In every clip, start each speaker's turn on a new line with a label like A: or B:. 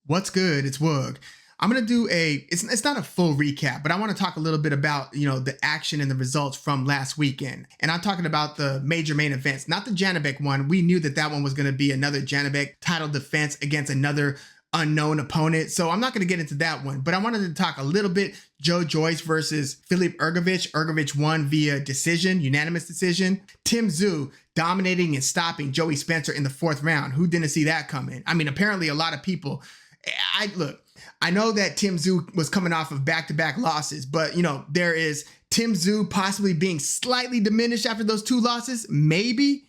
A: What's good? It's Woog. I'm gonna do it's not a full recap, but I want to talk a little bit about the action and the results from last weekend. And I'm talking about the major main events, not the Janibek one. We knew that one was gonna be another Janibek title defense against another unknown opponent. So I'm not gonna get into that one, but I wanted to talk a little bit Joyce versus Filip Hrgovic. Hrgovic won via decision, unanimous decision. Tszyu dominating and stopping Joey Spencer in the 4th round. Who didn't see that coming? I mean, apparently a lot of people. I know that Tszyu was coming off of back-to-back losses, but there is Tszyu possibly being slightly diminished after those 2 losses, maybe,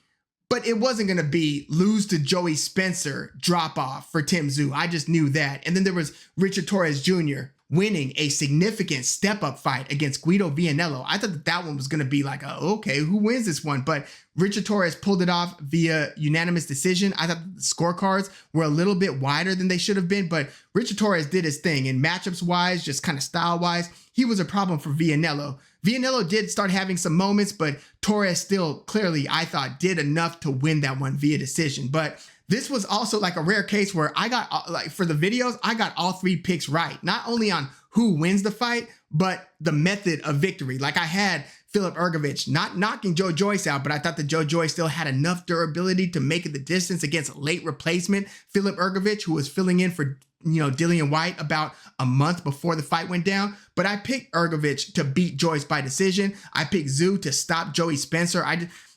A: but it wasn't going to be lose to Joey Spencer drop off for Tszyu. I just knew that. And then there was Richard Torrez Jr. winning a significant step-up fight against Guido Vianello. I thought that one was going to be like, okay, who wins this one? But Richard Torrez pulled it off via unanimous decision. I thought the scorecards were a little bit wider than they should have been, but Richard Torrez did his thing. And matchups-wise, just kind of style-wise, he was a problem for Vianello. Vianello did start having some moments, but Torrez still clearly, I thought, did enough to win that one via decision. But this was also like a rare case where I got, for the videos, I got all 3 picks right. Not only on who wins the fight, but the method of victory. Like I had Filip Hrgovic not knocking Joyce out, but I thought that Joyce still had enough durability to make it the distance against late replacement Filip Hrgovic, who was filling in for Dillian Whyte about a month before the fight went down. But I picked Hrgovic to beat Joyce by decision. I picked Tszyu to stop Joey Spencer.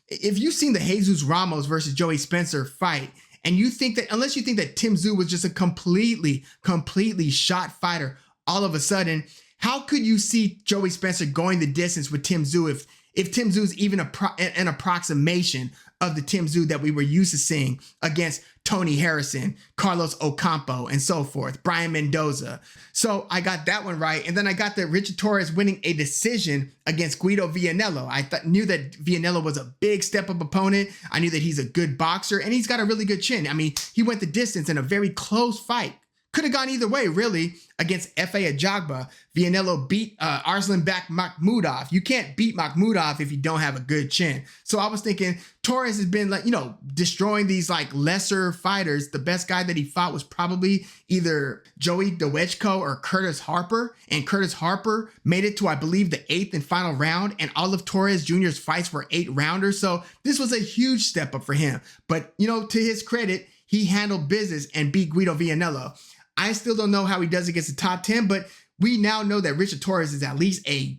A: If you've seen the Jesus Ramos versus Joey Spencer fight, and you think that, unless you think that Tszyu was just a completely shot fighter, all of a sudden, how could you see Joey Spencer going the distance with Tszyu if Tszyu is even an approximation of the Tszyu that we were used to seeing against Tony Harrison, Carlos Ocampo, and so forth, Brian Mendoza. So I got that one right. And then I got that Richard Torrez winning a decision against Guido Vianello. I knew that Vianello was a big step-up opponent. I knew that he's a good boxer, and he's got a really good chin. I mean, he went the distance in a very close fight. Could have gone either way, really, against F.A. Ajagba. Vianello beat Arslanbek Makhmudov. You can't beat Makhmudov if you don't have a good chin. So I was thinking Torres has been destroying these lesser fighters. The best guy that he fought was probably either Joey Dewechko or Curtis Harper. And Curtis Harper made it to, I believe, the 8th and final round. And all of Torres Jr.'s fights were 8-rounders. So this was a huge step up for him. But, to his credit, he handled business and beat Guido Vianello. I still don't know how he does against the top 10, but we now know that Richard Torrez is at least a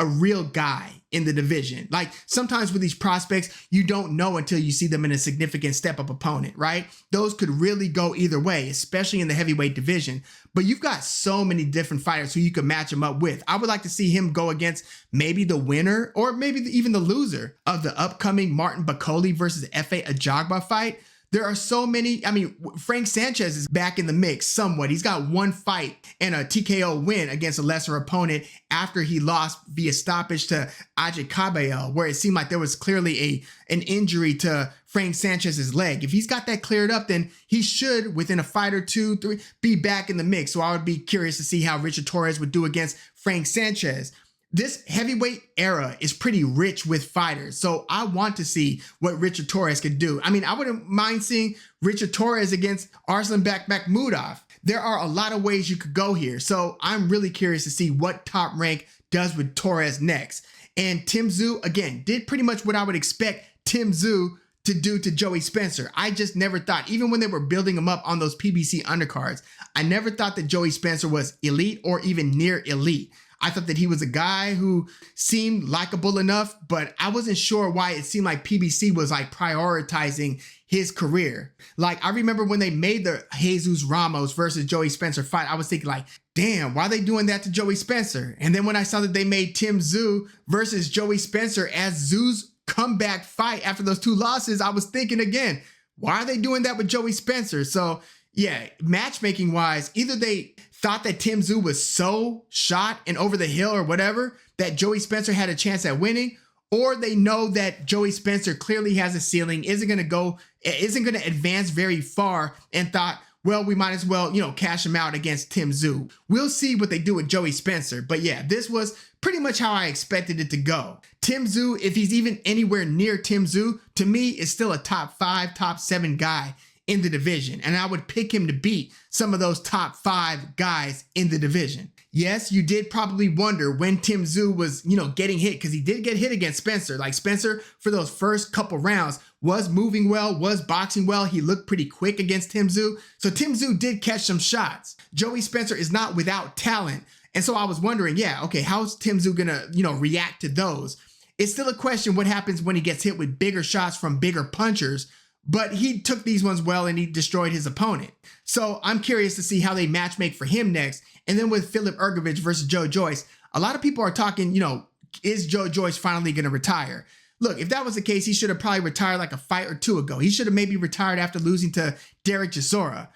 A: real guy in the division. Like sometimes with these prospects, you don't know until you see them in a significant step-up opponent, right? Those could really go either way, especially in the heavyweight division. But you've got so many different fighters who you could match him up with. I would like to see him go against maybe the winner or maybe even the loser of the upcoming Martin Bakole versus F.A. Ajagba fight. There are so many. I mean, Frank Sanchez is back in the mix somewhat. He's got 1 fight and a TKO win against a lesser opponent after he lost via stoppage to Ajit Kabayel, where it seemed like there was clearly an injury to Frank Sanchez's leg. If he's got that cleared up, then he should, within a fight or 2, 3, be back in the mix. So I would be curious to see how Richard Torrez would do against Frank Sanchez. This heavyweight era is pretty rich with fighters, so I want to see what Richard Torrez could do. I mean, I wouldn't mind seeing Richard Torrez against Arslanbek Makhmudov. There are a lot of ways you could go here, so I'm really curious to see what Top Rank does with Torrez next. And Tszyu, again, did pretty much what I would expect Tszyu to do to Joey Spencer. I just never thought, even when they were building him up on those PBC undercards, I never thought that Joey Spencer was elite or even near elite. I thought that he was a guy who seemed likable enough, but I wasn't sure why it seemed like PBC was prioritizing his career. I remember when they made the Jesus Ramos versus Joey Spencer fight, I was thinking damn, why are they doing that to Joey Spencer? And then when I saw that they made Tszyu versus Joey Spencer as Tszyu's comeback fight after those 2 losses, I was thinking again, why are they doing that with Joey Spencer? So yeah, matchmaking wise, either they thought that Tszyu was so shot and over the hill or whatever that Joey Spencer had a chance at winning, or they know that Joey Spencer clearly has a ceiling, isn't going to advance very far, and thought, well, we might as well, cash him out against Tszyu. We'll see what they do with Joey Spencer. But yeah, this was pretty much how I expected it to go. Tszyu, if he's even anywhere near Tszyu, to me is still a top 5, top 7 guy in the division, and I would pick him to beat some of those top 5 guys in the division. Yes, you did probably wonder when Tszyu was, getting hit, because he did get hit against Spencer. Like, Spencer, for those first couple rounds, was moving well, was boxing well. He looked pretty quick against Tszyu. So Tszyu did catch some shots. Joey Spencer is not without talent. And so I was wondering, how's Tszyu gonna, react to those? It's still a question what happens when he gets hit with bigger shots from bigger punchers, but he took these ones well and he destroyed his opponent. So I'm curious to see how they matchmake for him next. And then with Filip Hrgovic versus Joe Joyce, a lot of people are talking, is Joe Joyce finally going to retire? Look, if that was the case, he should have probably retired like a fight or 2 ago. He should have maybe retired after losing to Derek Chisora.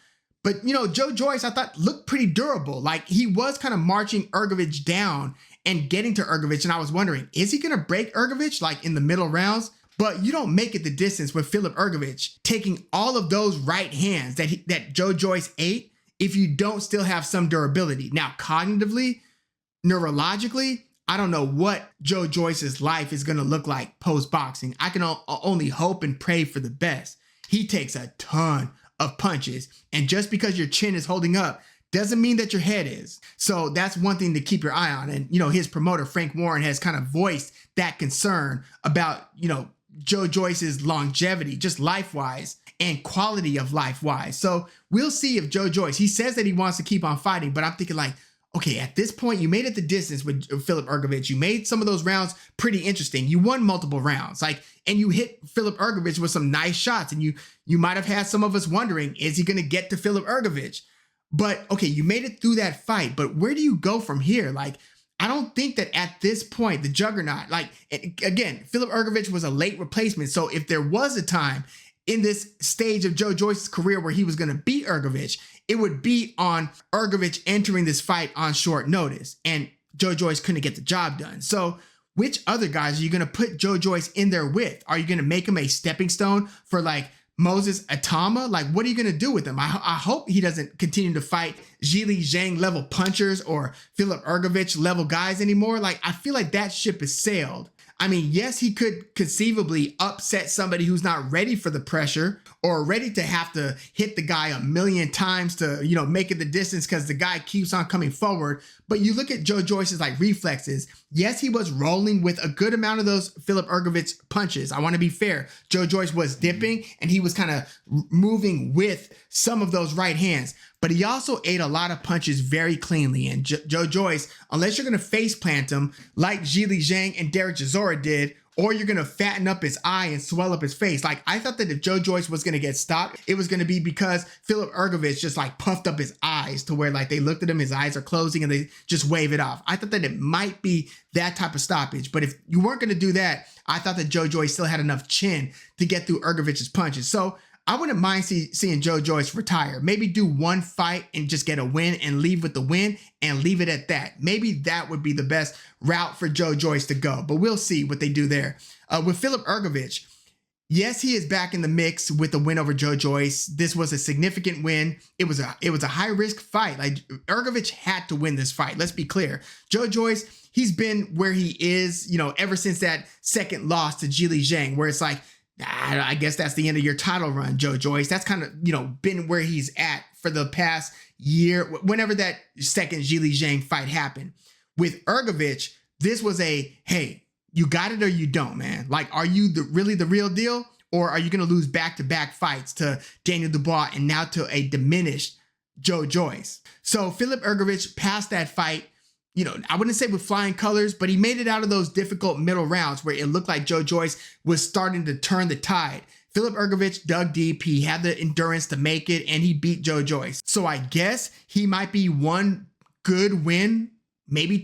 A: But, Joe Joyce, I thought, looked pretty durable. Like, he was kind of marching Hrgovic down and getting to Hrgovic. And I was wondering, is he going to break Hrgovic like in the middle rounds? But you don't make it the distance with Filip Hrgovic taking all of those right hands that Joe Joyce ate if you don't still have some durability. Now, cognitively, neurologically, I don't know what Joe Joyce's life is going to look like post-boxing. I can only hope and pray for the best. He takes a ton of punches, and just because your chin is holding up doesn't mean that your head is. So that's one thing to keep your eye on. And, his promoter, Frank Warren, has kind of voiced that concern about, Joe Joyce's longevity, just life-wise and quality of life-wise. So we'll see if Joe Joyce, he says that he wants to keep on fighting, but I'm thinking like, okay, at this point, you made it the distance with Filip Hrgovic. You made some of those rounds pretty interesting. You won multiple rounds, and you hit Filip Hrgovic with some nice shots. And you might have had some of us wondering, is he going to get to Filip Hrgovic? But okay, you made it through that fight, but where do you go from here? I don't think that at this point, the juggernaut, again, Filip Hrgovic was a late replacement. So if there was a time in this stage of Joe Joyce's career where he was going to beat Hrgovic, it would be on Hrgovic entering this fight on short notice. And Joe Joyce couldn't get the job done. So which other guys are you going to put Joe Joyce in there with? Are you going to make him a stepping stone for Moses Atama? What are you going to do with him? I hope he doesn't continue to fight Zhilei Zhang level punchers or Filip Hrgovic level guys anymore. I feel like that ship has sailed. I mean, yes, he could conceivably upset somebody who's not ready for the pressure or ready to have to hit the guy a million times to, make it the distance because the guy keeps on coming forward. But you look at Joe Joyce's reflexes. Yes, he was rolling with a good amount of those Filip Hrgovic punches. I want to be fair. Joe Joyce was dipping and he was kind of moving with some of those right hands. But he also ate a lot of punches very cleanly. And Joe Joyce, unless you're going to face plant him like Zhilei Zhang and Derek Chisora did, or you're going to fatten up his eye and swell up his face. I thought that if Joe Joyce was going to get stopped, it was going to be because Filip Hrgovic just puffed up his eyes to where they looked at him, his eyes are closing and they just wave it off. I thought that it might be that type of stoppage. But if you weren't going to do that, I thought that Joe Joyce still had enough chin to get through Hrgovic's punches. So I wouldn't mind seeing Joe Joyce retire. Maybe do one fight and just get a win and leave with the win and leave it at that. Maybe that would be the best route for Joe Joyce to go, but we'll see what they do there. With Filip Hrgovic, yes, he is back in the mix with the win over Joe Joyce. This was a significant win. It was a high risk fight. Hrgovic had to win this fight. Let's be clear. Joe Joyce, he's been where he is, ever since that second loss to Zhilei Zhang, where it's I guess that's the end of your title run, Joe Joyce. That's kind of, been where he's at for the past year, whenever that second Zhilei Zhang fight happened. With Hrgovic, this was hey, you got it or you don't, man. Are you really the real deal? Or are you going to lose back-to-back fights to Daniel Dubois and now to a diminished Joe Joyce? So Filip Hrgovic passed that fight, I wouldn't say with flying colors, but he made it out of those difficult middle rounds where it looked like Joe Joyce was starting to turn the tide. Filip Hrgovic dug deep. He had the endurance to make it, and he beat Joe Joyce. So I guess he might be one good win, maybe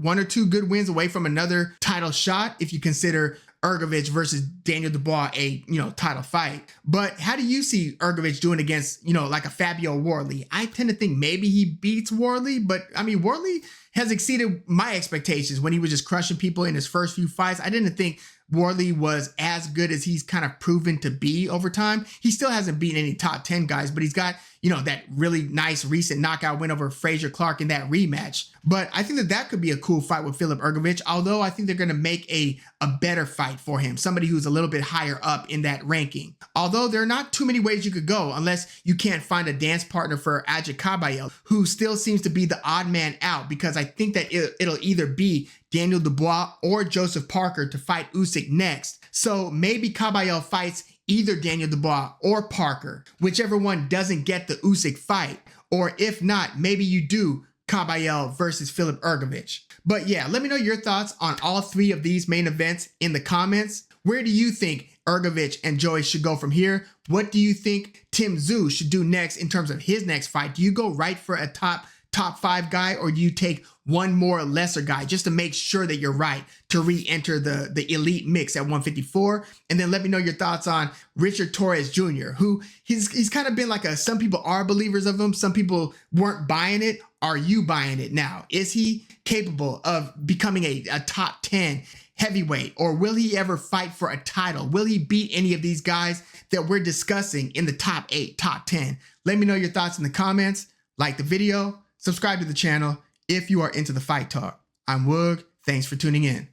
A: one or two good wins away from another title shot if you consider Hrgovic versus Daniel Dubois a title fight. But how do you see Hrgovic doing against a Fabio Worley? I tend to think maybe he beats Worley, but I mean Worley has exceeded my expectations when he was just crushing people in his first few fights. I didn't think Wardley was as good as he's kind of proven to be over time. He still hasn't beaten any top 10 guys, but he's got, you know, that really nice recent knockout win over Frazier Clark in that rematch. But I think that that could be a cool fight with Filip Hrgovic, although I think they're going to make a better fight for him, somebody who's a little bit higher up in that ranking. Although there are not too many ways you could go unless you can't find a dance partner for Adjit Kabayel, who still seems to be the odd man out, because I think that it'll either be Daniel Dubois or Joseph Parker to fight Usyk next. So maybe Kabayel fights either Daniel Dubois or Parker, whichever one doesn't get the Usyk fight. Or if not, maybe you do Kabayel versus Filip Hrgovic. But yeah, let me know your thoughts on all three of these main events in the comments. Where do you think Hrgovic and Joyce should go from here? What do you think Tszyu should do next in terms of his next fight? Do you go right for a top 5 guy, or do you take one more lesser guy just to make sure that you're right to re-enter the elite mix at 154? And then let me know your thoughts on Richard Torrez Jr., who he's kind of been like some people are believers of him, some people weren't buying it. Are you buying it now? Is he capable of becoming a top 10 heavyweight, or will he ever fight for a title? Will he beat any of these guys that we're discussing in the top 8, top 10? Let me know your thoughts in the comments. Like the video, subscribe to the channel if you are into the fight talk. I'm Woog. Thanks for tuning in.